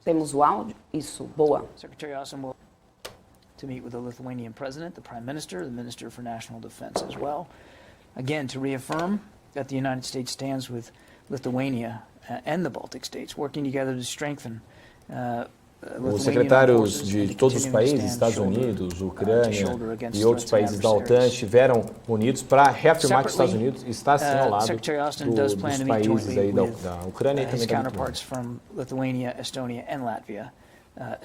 Temos o áudio? Isso, boa. To meet with the Lithuanian president, the prime minister, the minister for national defense as well. Again, to reaffirm that the United States stands with Lithuania and the Baltic states, working together to strengthen Os secretários de todos os países, Estados Unidos, Ucrânia e outros países da OTAN estiveram unidos para reafirmar que os Estados Unidos está sim ao lado dos países aí da Ucrânia e também da Lithuania, Estonia and Latvia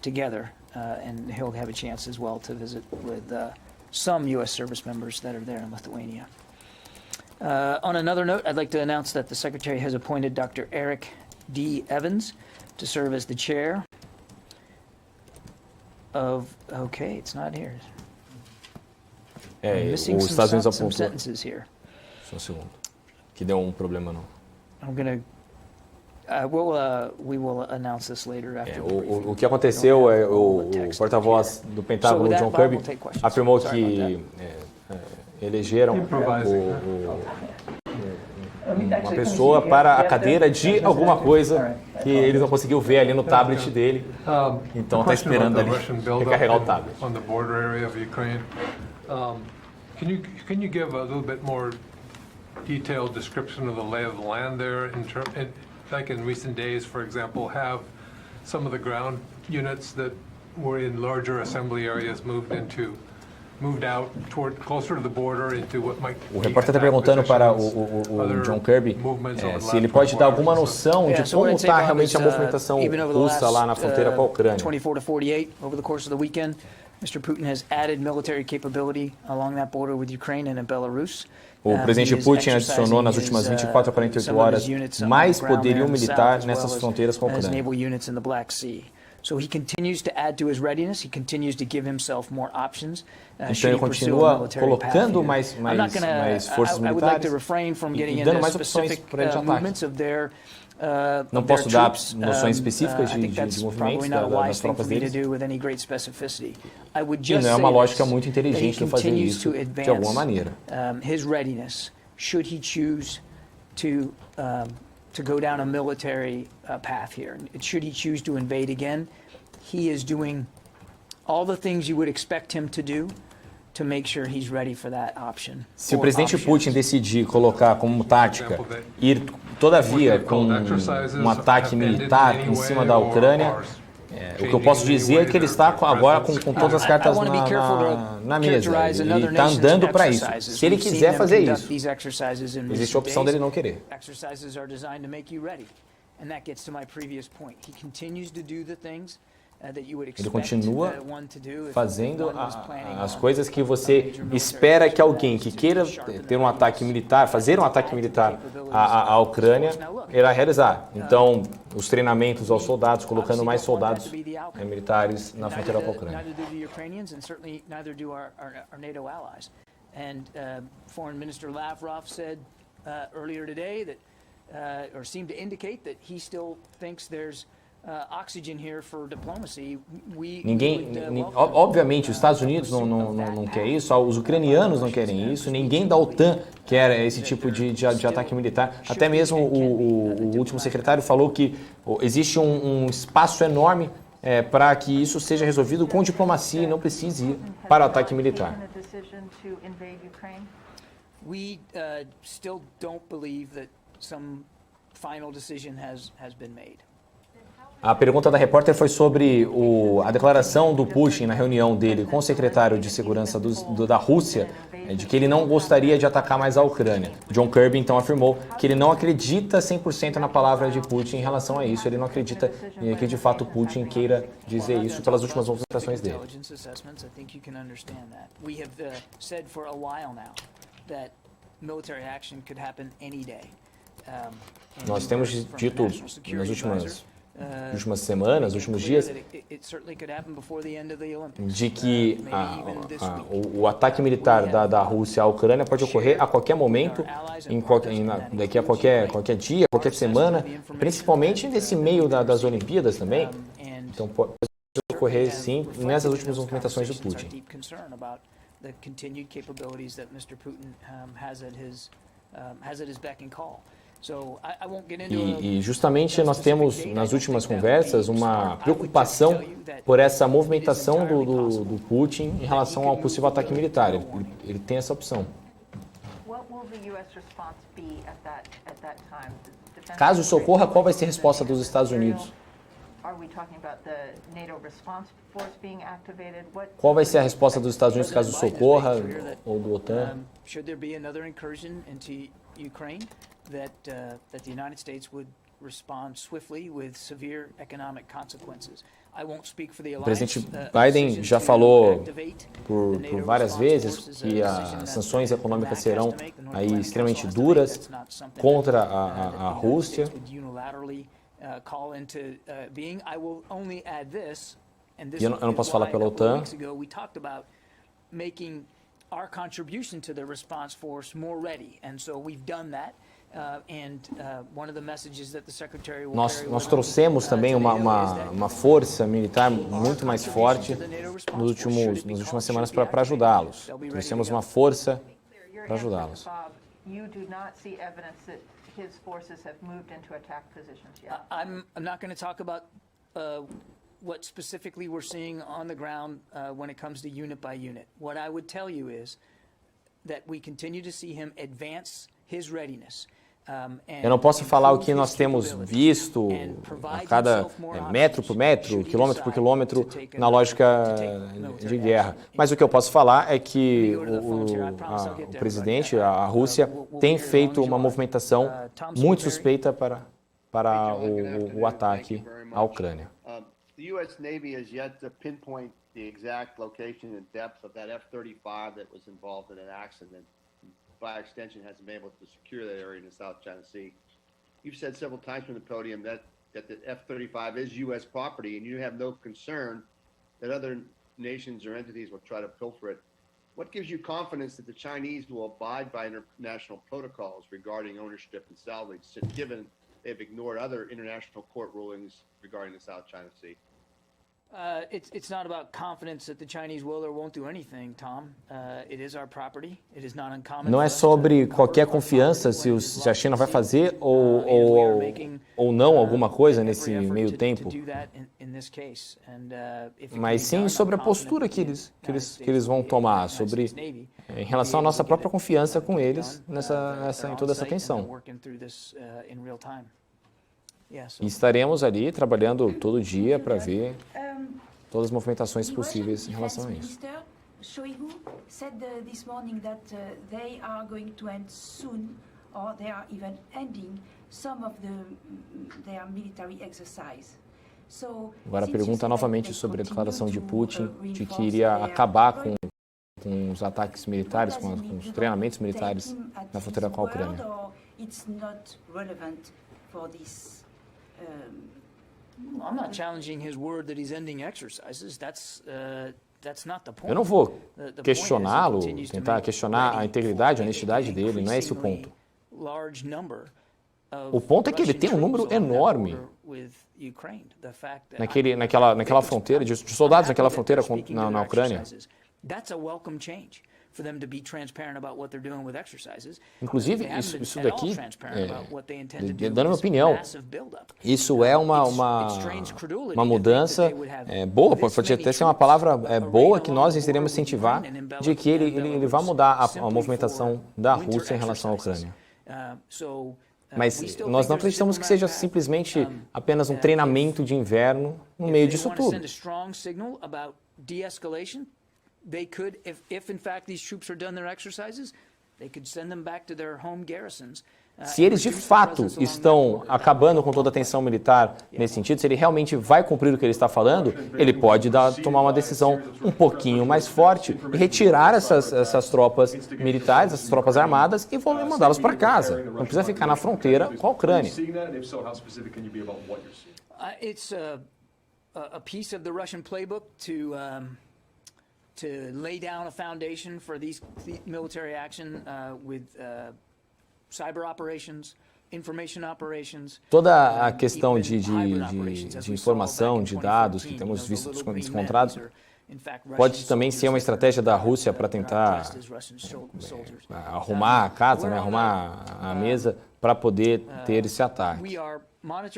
together, and he'll have a chance as well to visit with some U.S. service members that are there in Lithuania. On another note, I'd like to announce that the Secretary has appointed Dr. Eric D. Evans to serve as the chair of... Okay, it's not here. I'm missing some sentences here. Só um segundo. Que deu problema não. I'm going to... we will announce this later after o que aconteceu é o porta-voz do Pentágono, John Kirby, afirmou que elegeram uma pessoa para a cadeira de alguma coisa que ele não conseguiu ver ali no tablet dele. Então está esperando ali recarregar o tablet. Can you give a little bit more detailed description of the lay of the land there like in recent days, for example, have some of the ground units that were in larger assembly areas moved out toward closer to the border into what might be. O repórter está perguntando para o John Kirby se ele pode dar alguma noção de como está realmente a movimentação russa lá na fronteira com a Ucrânia. 24 to 48 over the course of the weekend, Mr. Putin has added military capability along that border with Ukraine and Belarus. O presidente Putin adicionou nas últimas 24 a 48 horas mais poderio militar nessas fronteiras com a Ucrânia. So he continues to add to his readiness. He continues to give himself more options. Então ele continua colocando mais forças militares e dando mais opções para ele de ataque. Não posso dar noções específicas de movimentos das tropas deles. E não é uma lógica muito inteligente de fazer isso de alguma maneira. His readiness, should he choose to go down a military path here, should he choose to invade again, he is doing all the things you would expect him to do to make sure he's ready for that option. Se o presidente Putin decidir colocar como tática ir todavia com um ataque militar em cima da Ucrânia, o que eu posso dizer é que ele está agora com todas as cartas na mesa. Ele está andando para isso. Se ele quiser fazer isso, existe a opção dele não querer. Ele continua fazendo as coisas que você espera que alguém que queira ter um ataque militar, fazer um ataque militar à Ucrânia, irá realizar. Então, os treinamentos aos soldados, colocando mais soldados militares na fronteira com a Ucrânia. Foreign Minister Lavrov said earlier today that, or seemed to indicate that he still thinks there's oxygen here for diplomacy. Obviamente, os Estados Unidos não quer isso, os ucranianos não querem isso, ninguém da OTAN quer esse tipo de ataque militar. Até mesmo o último secretário falou que existe um espaço enorme para que isso seja resolvido com diplomacia e não precise ir para o ataque militar. We still don't believe that some final decision has been made. A pergunta da repórter foi sobre a declaração do Putin na reunião dele com o secretário de segurança da Rússia, de que ele não gostaria de atacar mais a Ucrânia. John Kirby, então, afirmou que ele não acredita 100% na palavra de Putin em relação a isso. Ele não acredita que, de fato, Putin queira dizer isso pelas últimas movimentações dele. Nós temos dito nas últimas semanas, últimos dias, de que o ataque militar da Rússia à Ucrânia pode ocorrer a qualquer momento, daqui a qualquer dia, qualquer semana, principalmente nesse meio das Olimpíadas também. Então pode ocorrer sim nessas últimas movimentações do Putin. E justamente nós temos, nas últimas conversas, uma preocupação por essa movimentação do Putin em relação ao possível ataque militar. Ele tem essa opção. Caso isso ocorra, qual vai ser a resposta dos Estados Unidos? Qual vai ser a resposta dos Estados Unidos caso isso ocorra, ou do OTAN? That the United States would respond swiftly with severe economic consequences. I won't speak for the O alliance. presidente Biden já falou por várias vezes que as sanções econômicas serão aí extremamente duras contra a Rússia. E eu não posso falar pela OTAN. Our contribution to the response force more ready, and so we've done that. Nós trouxemos também uma força militar muito mais forte nas últimas semanas para ajudá-los. Trouxemos uma força para ajudá-los. I'm not going to talk about what specifically we're seeing on the ground when it comes to unit by unit. What I would tell you is that we continue to see him advance his readiness. Eu não posso falar o que nós temos visto a cada metro por metro, quilômetro por quilômetro, na lógica de guerra. Mas o que eu posso falar é que o presidente, a Rússia, tem feito uma movimentação muito suspeita para o ataque à Ucrânia. The U.S. Navy has yet to pinpoint the exact location and depth of that F-35 that was involved in an accident. By extension, hasn't been able to secure that area in the South China Sea. You've said several times from the podium that the F-35 is U.S. property, and you have no concern that other nations or entities will try to pilfer it. What gives you confidence that the Chinese will abide by international protocols regarding ownership and salvage, given they've ignored other international court rulings regarding the South China Sea? It's not about confidence that the Chinese will or won't do anything, Tom. It is our property. It is not uncommon. Não é sobre qualquer confiança se a China vai fazer ou não alguma coisa nesse meio tempo, mas sim sobre a postura que eles vão tomar sobre em relação à nossa própria confiança com eles em toda essa tensão. E estaremos ali trabalhando todo dia para ver todas as movimentações possíveis em relação a isso. Shoigu said this morning that they are going to end soon, or they are even ending some of their military exercise. Agora a pergunta novamente sobre a declaração de Putin de que iria acabar com os ataques militares, com os treinamentos militares na fronteira com a Ucrânia. I'm not challenging his word that he's ending exercises. That's not the point. Eu não vou questioná-lo, tentar questionar a integridade, a honestidade dele, não é esse o ponto. O ponto é que ele tem um número enorme naquela fronteira, de soldados naquela fronteira na Ucrânia. Inclusive, isso daqui, dando minha opinião, isso é uma mudança boa, pode até ser uma palavra boa que nós iremos incentivar, de que ele vai mudar a movimentação da Rússia em relação à Ucrânia. Mas nós não acreditamos que seja simplesmente apenas um treinamento de inverno no meio disso tudo. They could, if in fact these troops are done their exercises, they could send them back to their home garrisons. Se eles de fato estão acabando com toda a tensão militar nesse sentido, se ele realmente vai cumprir o que ele está falando, ele pode tomar uma decisão um pouquinho mais forte e retirar essas tropas militares, essas tropas armadas e mandá-las para casa. Não precisa ficar na fronteira com a Ucrânia. It's a piece of the Russian playbook to lay down a foundation for these military action with cyber operations, information operations. Toda a questão de informação, de dados que temos visto encontrados Pode também ser uma estratégia da Rússia para tentar arrumar a casa, né, arrumar a mesa para poder ter esse ataque. Nós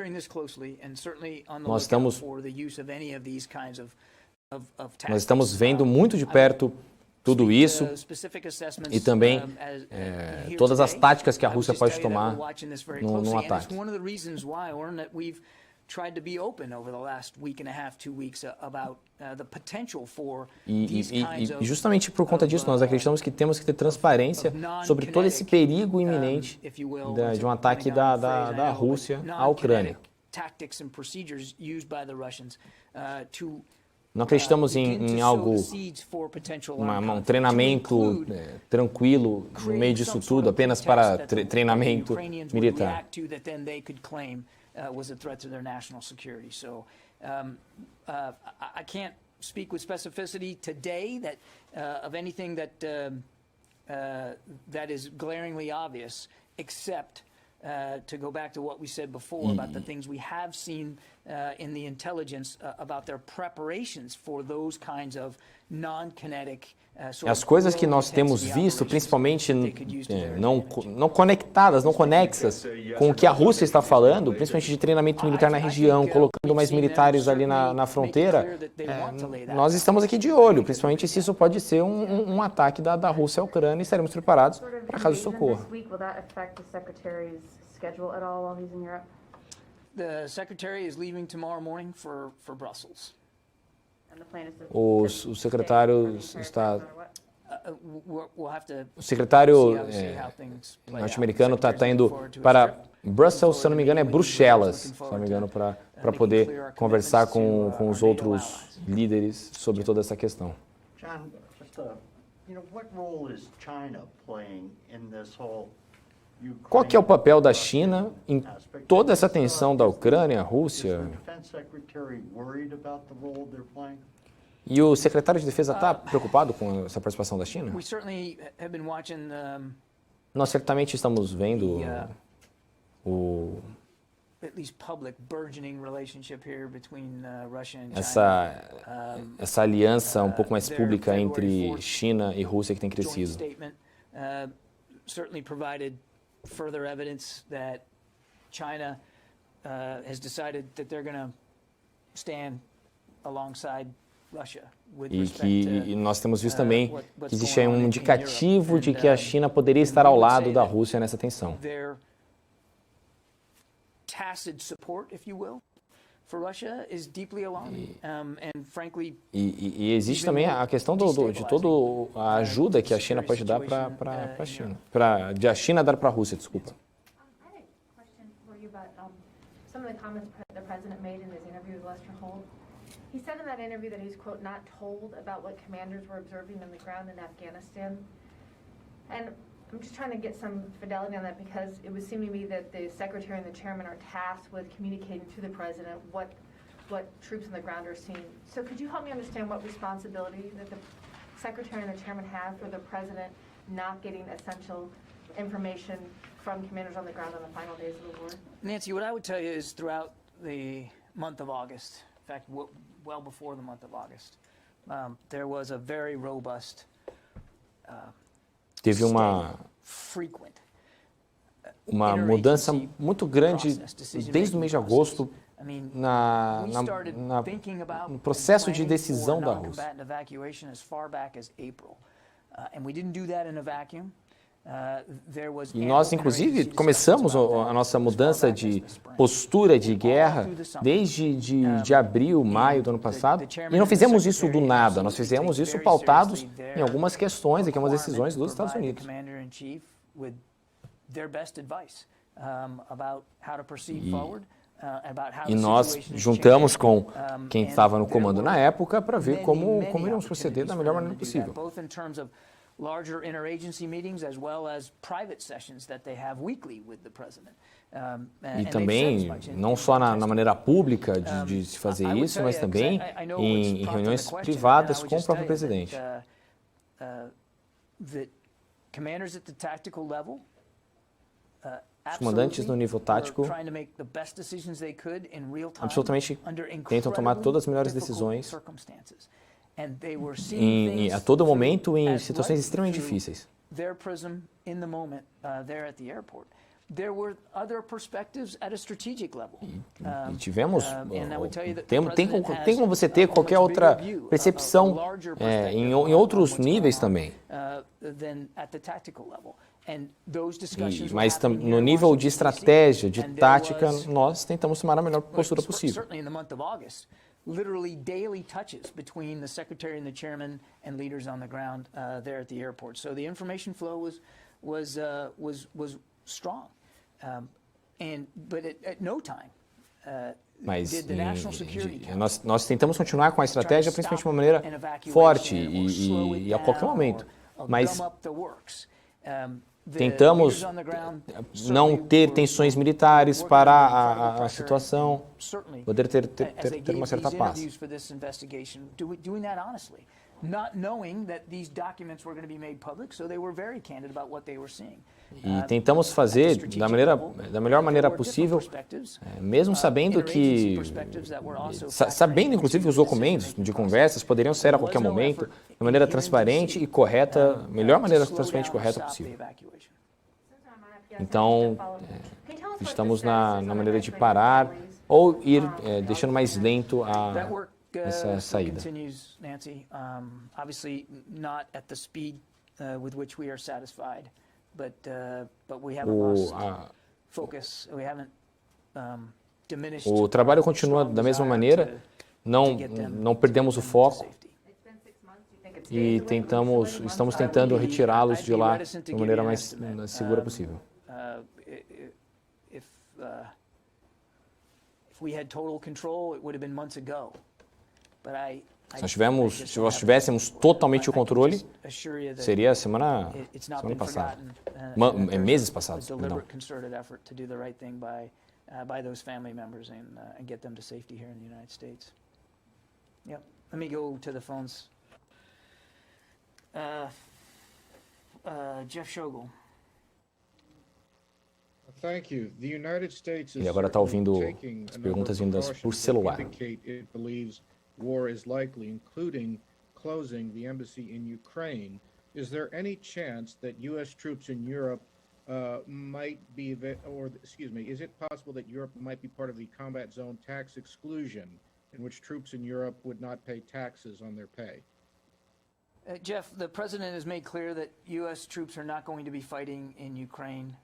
estamos vendo muito de perto tudo isso e também todas as táticas que a Rússia pode tomar num ataque. E justamente por conta disso, nós acreditamos que temos que ter transparência sobre todo esse perigo imenente de um ataque da Rússia à Ucrânia. Não acreditamos em algo, um treinamento tranquilo no meio disso tudo, apenas para treinamento militar. Was a threat to their national security. So I can't speak with specificity today of anything that is glaringly obvious, except to go back to what we said before about the things we have seen in the intelligence about their preparations for those kinds of non-kinetic. As coisas que nós temos visto, principalmente não conectadas, não conexas com o que a Rússia está falando, principalmente de treinamento militar na região, colocando mais militares ali na fronteira, nós estamos aqui de olho, principalmente se isso pode ser um ataque da Rússia à Ucrânia, e estaremos preparados para caso isso ocorra. The secretary is leaving tomorrow morning for Brussels. O secretário está... O secretário norte-americano está indo para Brussels, se eu não me engano é Bruxelas, se não me engano, para poder conversar com os outros líderes sobre toda essa questão. John, just what role is China playing in this whole Qual que é o papel da China em toda essa tensão da Ucrânia, Rússia? E o secretário de Defesa está preocupado com essa participação da China? Nós certamente estamos vendo essa aliança um pouco mais pública entre China e Rússia que tem crescido. Further evidence that China has decided that they're going to stand alongside Russia. E nós temos visto também que existe aí um indicativo de que a China poderia estar ao lado da Rússia nessa tensão. Tacit support, if you will, for Russia is deeply alarming. And frankly, e existe também a questão de toda a ajuda que a China pode dar para a China, de a China dar para a Rússia, desculpa. I had a question for you about some of the comments the president made in his interview with Lester Holt. He said in that interview that he's, quote, not told about what commanders were observing on the ground in Afghanistan. And I'm just trying to get some fidelity on that because it would seem to me that the secretary and the chairman are tasked with communicating to the president what troops on the ground are seeing. So could you help me understand what responsibility that the secretary and the chairman have for the president not getting essential information from commanders on the ground on the final days of the war? Nancy, what I would tell you is throughout the month of August, in fact, well before the month of August, there was a very robust teve uma mudança muito grande desde o mês de agosto no processo de decisão da Rússia. E nós, inclusive, começamos a nossa mudança de postura de guerra desde de abril, maio do ano passado, e não fizemos isso do nada, nós fizemos isso pautados em algumas questões, aqui algumas decisões dos Estados Unidos. E nós juntamos com quem estava no comando na época para ver como iríamos proceder da melhor maneira possível. Larger interagency meetings as well as private sessions that they have weekly with the president. E também, não só na maneira pública de se fazer isso, mas também em reuniões privadas com o próprio presidente. Os comandantes no nível tático absolutamente tentam tomar todas as melhores decisões and they were seeing things a todo momento em as situações light extremamente through difíceis. their prism in the moment there at the airport. There were other perspectives at a strategic level. E tivemos, And I would tell you that the tem president has como você ter a qualquer much outra bigger view, a percepção larger em perspective outros on what's níveis going on, também. Than at the tactical level. And those discussions were Mas happening here no in nível de Washington, estratégia, de and there tática, was, nós tentamos tomar a melhor postura possível. certainly in the month of August, literally daily touches between the secretary and the chairman and leaders on the ground there at the airport. So the information flow was strong, but at no time Mas did the National Security Council nós tentamos continuar com a estratégia, principalmente de uma maneira forte e a qualquer momento. Mas tentamos não ter tensões militares para a situação, poder ter uma certa paz. Not knowing that these documents were going to be made public, so they were very candid about what they were seeing. E tentamos fazer da melhor maneira possível, mesmo sabendo que, sabendo inclusive que os documentos de conversas poderiam ser a qualquer momento, de maneira transparente e correta, melhor maneira transparente e correta possível. Então, estamos na maneira de parar ou ir deixando mais lento essa saída. Continues, Nancy. Obviously, not at the speed with which we are satisfied, but we haven't lost focus. We haven't diminished. O trabalho continua da mesma maneira. Não perdemos o foco e estamos tentando retirá-los de lá da maneira mais segura possível. If we had total control, it would have been months ago. Se nós tivéssemos totalmente o controle, seria semana passada, meses passados. Não. By those family members and get them to safety here in the United States. Yep. Let me go to the phones. Jeff Schogel. Thank you. The United States Ele agora está ouvindo as perguntas vindas por celular. War is likely, including closing the embassy in Ukraine. Is there any chance that U.S. troops in Europe might be, is it possible that Europe might be part of the combat zone tax exclusion, in which troops in Europe would not pay taxes on their pay? Jeff, the president has made clear that U.S. troops are not going to be fighting in Ukraine.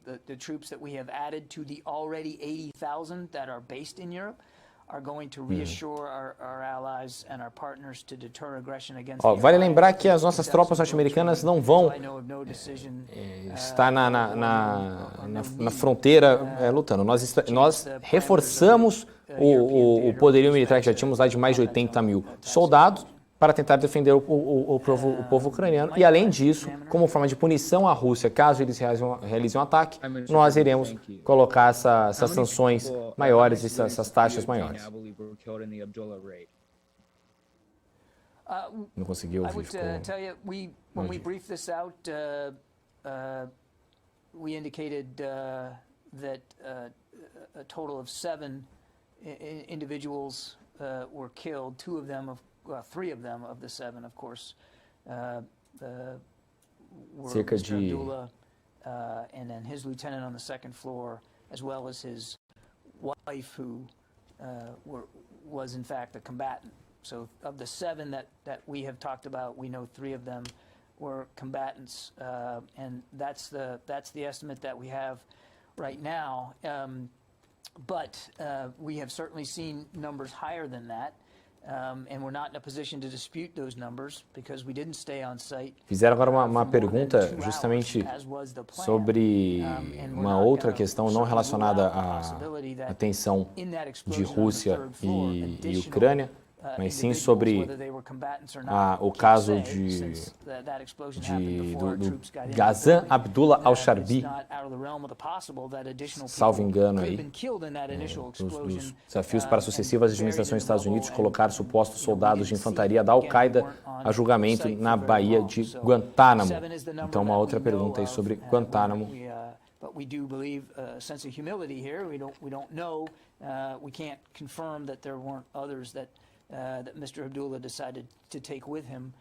The troops that we have added to the already 80,000 that are based in Europe are going to reassure our allies and our partners to deter aggression against. Vale lembrar que as nossas tropas norte-americanas não vão estar na fronteira lutando. Nós reforçamos o poderio militar que já tínhamos lá de mais de 80 mil soldados para tentar defender o povo ucraniano. E, além disso, como forma de punição à Rússia, caso eles realizem um ataque, nós iremos colocar essas sanções maiores, essas taxas maiores. Não consegui ouvir. I would tell you, when we briefed this out, we indicated that a total of 7 individuals were killed. 3 of them, of the 7, of course, were cerca Mr. de Abdullah, and then his lieutenant on the second floor, as well as his wife, who was in fact a combatant. So of the 7 that we have talked about, we know 3 of them were combatants, and that's the estimate that we have right now. But we have certainly seen numbers higher than that. And we're not in a position to dispute those numbers because we didn't stay on site. Fizeram agora uma pergunta justamente sobre uma outra questão não relacionada à tensão de Rússia e Ucrânia, mas sim sobre o caso do Ghazan Abdullah al-Sharbi, salvo engano aí, dos desafios para sucessivas administrações dos Estados Unidos colocar supostos soldados de infantaria da Al-Qaeda a julgamento na Baía de Guantánamo. Então, uma outra pergunta aí sobre Guantánamo. But we do believe a sense of humility here. We don't know. We can't confirm that there weren't others that that Mr. Abdullah decided to take with him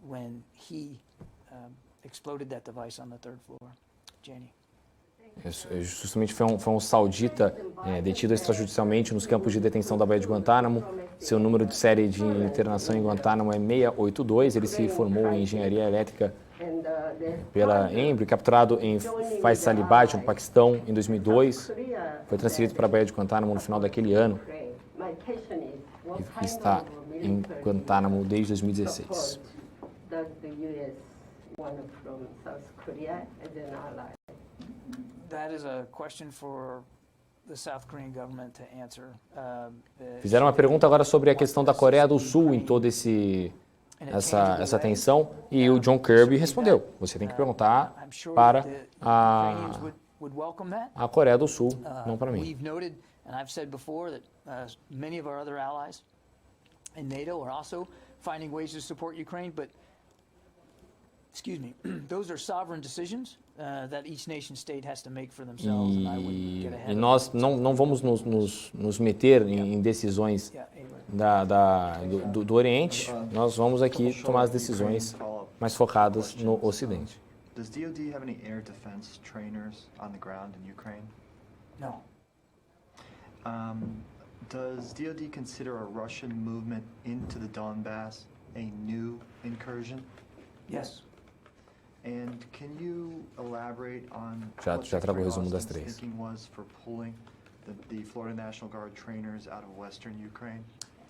when he exploded that device on the third floor. Janie. Justamente foi um saudita detido extrajudicialmente nos campos de detenção da Baía de Guantánamo. Seu número de série de internação em Guantánamo é 682. Ele se formou em engenharia elétrica pela Embry, capturado em Faisalabad, no Paquistão, em 2002. Foi transferido para a Baía de Guantánamo no final daquele ano e está em Guantánamo desde 2016. That is a question for the South Korean government to answer. Fizeram uma pergunta agora sobre a questão da Coreia do Sul em toda essa tensão e o John Kirby respondeu. Você tem que perguntar para a Coreia do Sul, não para mim. We've noted, and I've said before, that many of our other allies in NATO are also finding ways to support Ukraine, but those are sovereign decisions that each nation state has to make for themselves, and I wouldn't get ahead. E nós não vamos nos meter em decisões do Oriente. Nós vamos aqui tomar as decisões mais focadas no Ocidente. Does DoD have any air defense trainers on the ground in Ukraine? No. Does DoD consider a Russian movement into the Donbass a new incursion? Yes. And can you elaborate on Já what trago o Secretary resumo das Austin's três. thinking was for pulling the Florida National Guard trainers out of western Ukraine?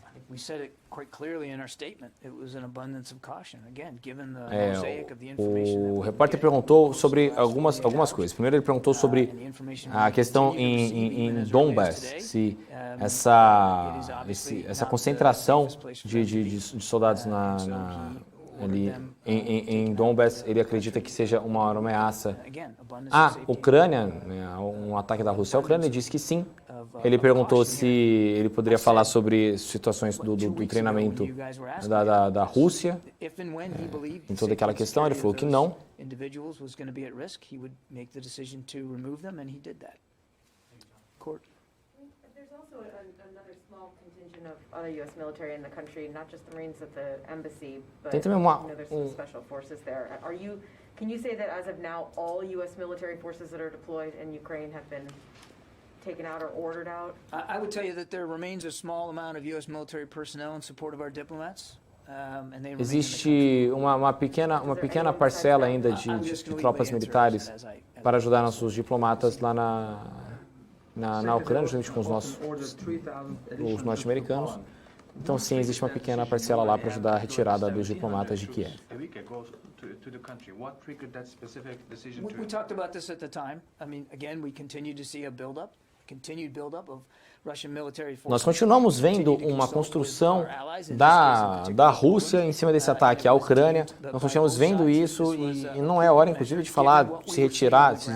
I think we said it quite clearly in our statement. It was an abundance of caution. Again, given the mosaic of the information that O we repórter perguntou sobre algumas coisas. Primeiro ele perguntou sobre a questão em Donbass, se essa concentração de soldados ali em Donbass, ele acredita que seja uma ameaça à Ucrânia, um ataque da Rússia à Ucrânia. Ele disse que sim. Ele perguntou se ele poderia falar sobre situações do treinamento da Rússia, em toda aquela questão. Ele falou que não. There's also another small contingent of other U.S. military in the country, not just the Marines at the embassy, but Tem também there's some special forces there. Can you say that as of now, all U.S. military forces that are deployed in Ukraine have been taken out or ordered out? I would tell you that there remains a small amount of U.S. military personnel in support of our diplomats. Existe uma pequena parcela ainda de tropas militares para ajudar nossos diplomatas lá na Ucrânia, junto com os norte-americanos. Então, sim, existe uma pequena parcela lá para ajudar a retirada dos diplomatas de Kiev. We talked about this at the time. I mean, again, we continue to see a continued buildup of Russian military forces. Nós continuamos vendo uma construção da Rússia em cima desse ataque à Ucrânia. Nós continuamos vendo isso e não é hora, inclusive, de falar se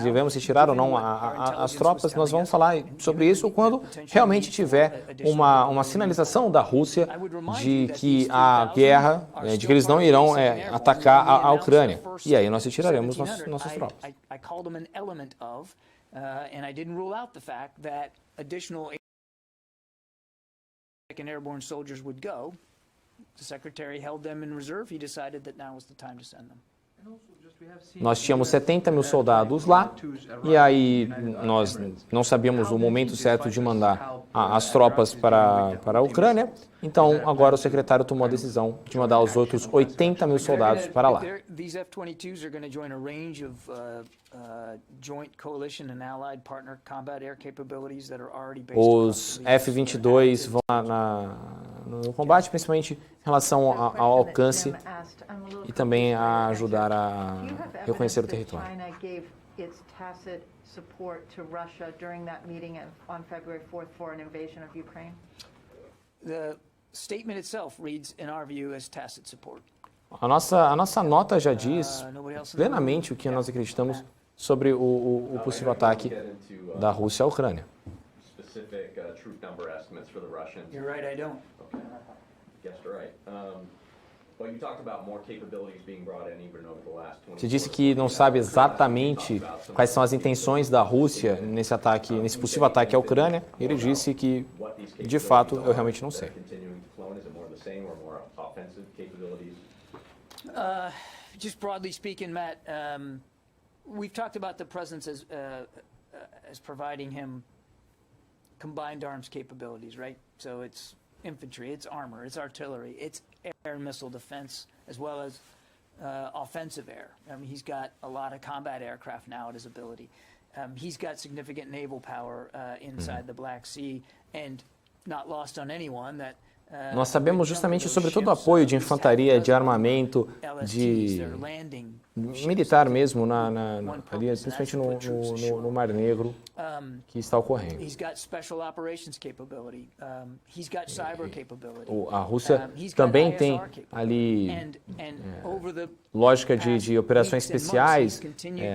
devemos retirar ou não as tropas. Nós vamos falar sobre isso quando realmente tiver uma sinalização da Rússia de que a guerra, de que eles não irão atacar a Ucrânia. E aí nós retiraremos nossas tropas. I called them an element of, and I didn't rule out the fact that additional and airborne soldiers would go. The Secretary held them in reserve. He decided that now was the time to send them. Nós tínhamos 70 mil soldados lá, e aí nós não sabíamos o momento certo de mandar as tropas para a Ucrânia, então agora o secretário tomou a decisão de mandar os outros 80 mil soldados para lá. These F-22s are going to join a range of joint coalition and allied partner combat air capabilities that are already based Os F-22 vão no combate, principalmente em relação ao alcance e também a ajudar a reconhecer o território. Its tacit support to Russia during that meeting on February 4th for an invasion of Ukraine? The statement itself reads, in our view, as tacit support. A nossa nota já diz plenamente o que nós acreditamos sobre o possível ataque da Rússia à Ucrânia. You're right, I don't. Okay. Guessed right. But you talked about more capabilities being brought in even over the last 20 Você disse que não sabe exatamente quais são as intenções da Rússia nesse possível ataque à Ucrânia. Ele disse que what De fato, eu realmente não sei. Just broadly speaking, Matt, we've talked about the president as providing him combined arms capabilities, right? So it's infantry, it's armor, it's artillery, it's air and missile defense, as well as offensive air. I mean, he's got a lot of combat aircraft now at his ability. He's got significant naval power inside the Black Sea, and not lost on anyone that nós sabemos justamente sobre todo o apoio de infantaria, de armamento, de militar mesmo, ali, principalmente no Mar Negro, que está ocorrendo. A Rússia também tem ali lógica de operações especiais,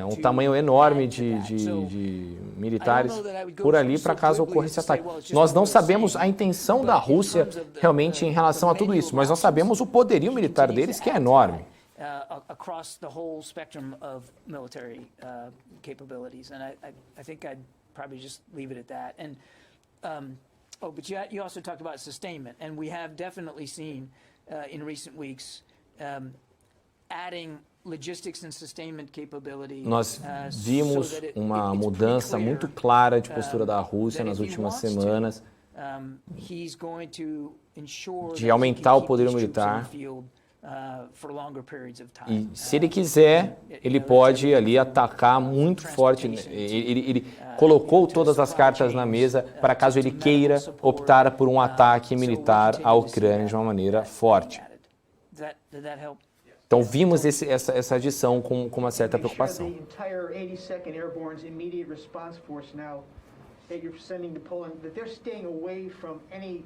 um tamanho enorme de militares por ali para caso ocorra esse ataque. Nós não sabemos a intenção da Rússia realmente em relação a tudo isso, mas nós sabemos o poderio militar deles, que é enorme. Across the whole spectrum of military capabilities, and I think I'd probably just leave it at that. And but you also talked about sustainment, and we have definitely seen in recent weeks adding logistics and sustainment capability. Nós vimos uma mudança muito clara de postura da Rússia nas últimas semanas, de aumentar o poderio militar. E se ele quiser, ele pode ali atacar muito forte. Ele colocou todas as cartas na mesa para caso ele queira optar por um ataque militar à Ucrânia de uma maneira forte. Então vimos essa adição com uma certa preocupação. That you're sending to Poland, that they're staying away from any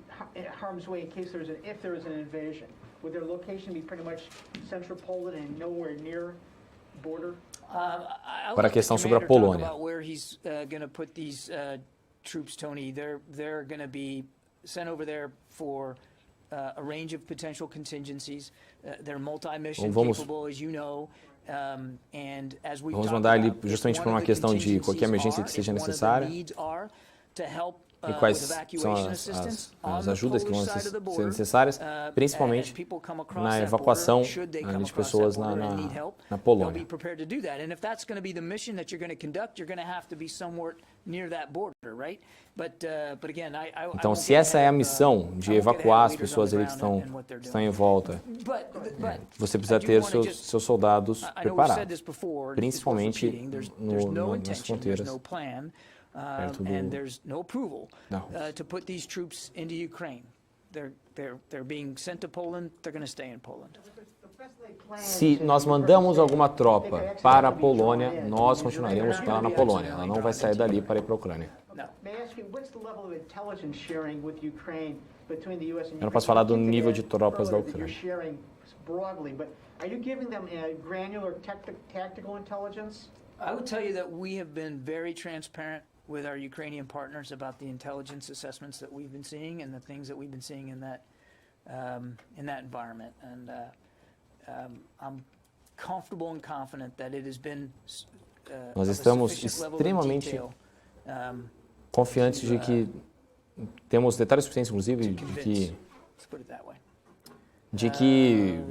harm's way in case if there is an invasion. Would their location be pretty much central Poland and nowhere near border? Para a questão sobre a Polônia. Where he's going to put these troops, Tony, they're going to be sent over there for a range of potential contingencies. They're multi-mission capable, as you know. Vamos mandar ele justamente por uma questão de qualquer emergência que seja necessária. E quais são as ajudas que vão ser necessárias, principalmente na evacuação de pessoas na Polônia. Então, se essa é a missão de evacuar as pessoas ali que estão em volta, você precisa ter seus soldados preparados, principalmente nas fronteiras. And there's no approval to put these troops into Ukraine. They're being sent to Poland. They're going to stay in Poland. Se nós mandamos alguma tropa para a Polônia, nós continuaremos lá na Polônia. Ela não vai sair dali para ir para a Ucrânia. Eu não posso falar do nível de tropas da Ucrânia. I would tell you that we have been very transparent with our Ukrainian partners about the intelligence assessments that we've been seeing and the things that we've been seeing in that environment. And I'm comfortable and confident that it has been Nós estamos extremamente confiantes de que temos detalhes suficientes, inclusive, de que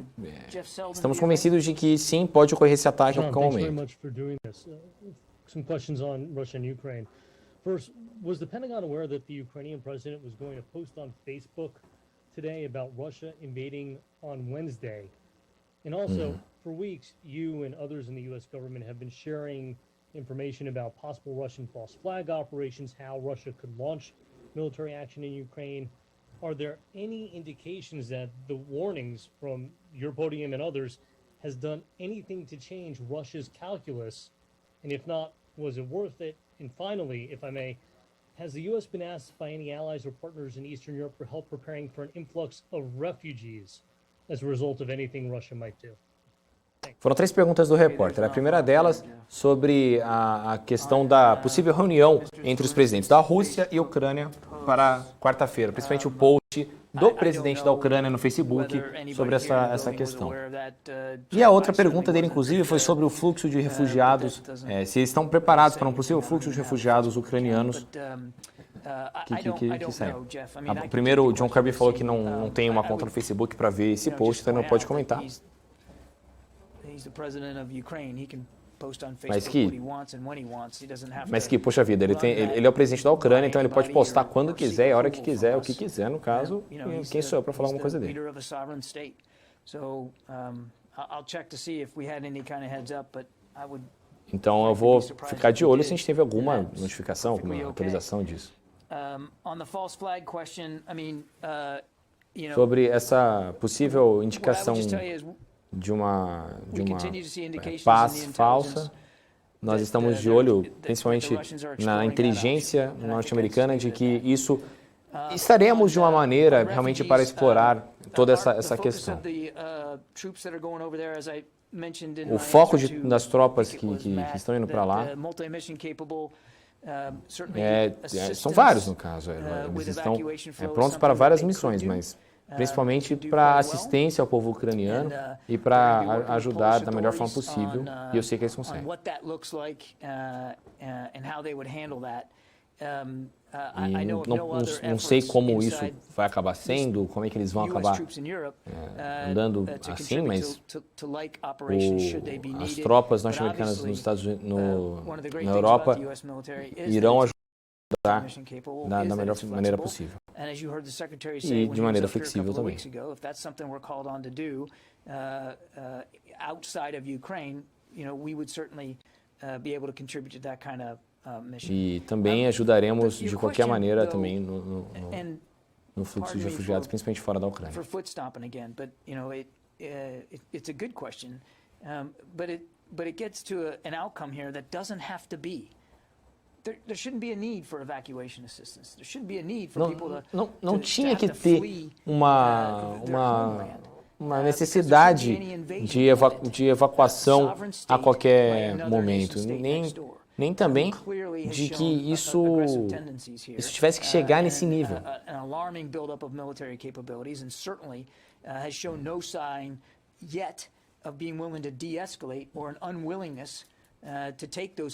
estamos convencidos de que sim, pode ocorrer esse ataque a qualquer momento. Some questions on Russia and Ukraine. First, was the Pentagon aware that the Ukrainian president was going to post on Facebook today about Russia invading on Wednesday? And also, for weeks, you and others in the U.S. government have been sharing information about possible Russian false flag operations, how Russia could launch military action in Ukraine. Are there any indications that the warnings from your podium and others has done anything to change Russia's calculus? And if not, was it worth it? And finally, if I may, has the U.S. been asked by any allies or partners in Eastern Europe for help preparing for an influx of refugees as a result of anything Russia might do? Foram 3 perguntas do repórter. A primeira delas sobre a questão da possível reunião entre os presidentes da Rússia e Ucrânia para quarta-feira, principalmente o post do presidente da Ucrânia no Facebook sobre essa questão. E a outra pergunta dele, inclusive, foi sobre o fluxo de refugiados, se eles estão preparados para um possível fluxo de refugiados ucranianos que saiu. Primeiro, o John Kirby falou que não tem uma conta no Facebook para ver esse post, então ele não pode comentar. Mas que, poxa vida, ele é o presidente da Ucrânia, então ele pode postar quando quiser, a hora que quiser, o que quiser, no caso, e quem sou eu para falar alguma coisa dele? Então eu vou ficar de olho se a gente teve alguma notificação, alguma atualização disso. Sobre essa possível indicação de uma paz falsa, nós estamos de olho, principalmente na inteligência norte-americana, de que isso estaremos de uma maneira realmente para explorar toda essa questão. O foco das tropas que estão indo para lá são vários, no caso. Eles estão prontos para várias missões, mas principalmente para assistência ao povo ucraniano e para ajudar da melhor forma possível, e eu sei que eles conseguem. E não sei como isso vai acabar sendo, como é que eles vão acabar andando assim, mas as tropas norte-americanas nos Estados Unidos, na Europa, irão ajudar da melhor maneira possível. E de maneira flexível também. E também ajudaremos de qualquer maneira também no fluxo de refugiados, principalmente fora da Ucrânia. But it gets to an outcome here that doesn't have to be. There shouldn't be a need for evacuation assistance. There shouldn't be a need for people to não tinha que ter uma necessidade de evacuação a qualquer momento, nem também de que isso tivesse que chegar nesse nível.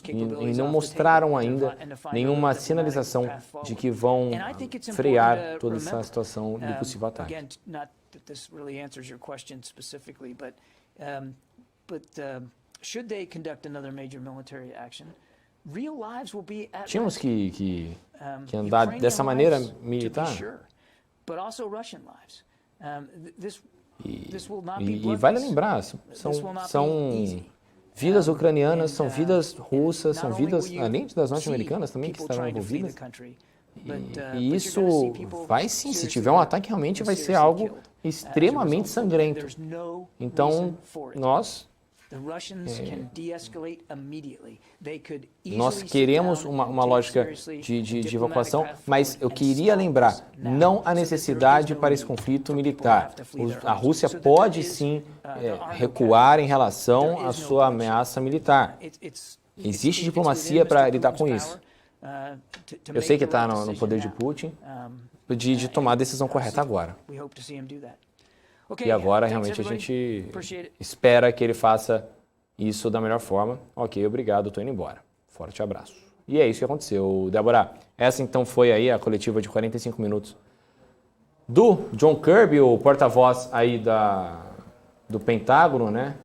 E não mostraram ainda nenhuma sinalização de que vão frear toda essa situação de possível ataque. Tínhamos que andar dessa maneira militar. E vale lembrar, são vidas ucranianas, são vidas russas, são vidas, além das norte-americanas também, que estarão envolvidas. E isso vai sim, se tiver um ataque, realmente vai ser algo extremamente sangrento. Então, nós queremos uma lógica de evacuação, mas eu queria lembrar, não há necessidade para esse conflito militar. A Rússia pode sim recuar em relação à sua ameaça militar. Existe diplomacia para lidar com isso. Eu sei que está no poder de Putin de tomar a decisão correta agora. E agora, realmente, a gente espera que ele faça isso da melhor forma. Ok, obrigado, estou indo embora. Forte abraço. E é isso que aconteceu, Débora. Essa, então, foi aí a coletiva de 45 minutos do John Kirby, o porta-voz aí do Pentágono, né?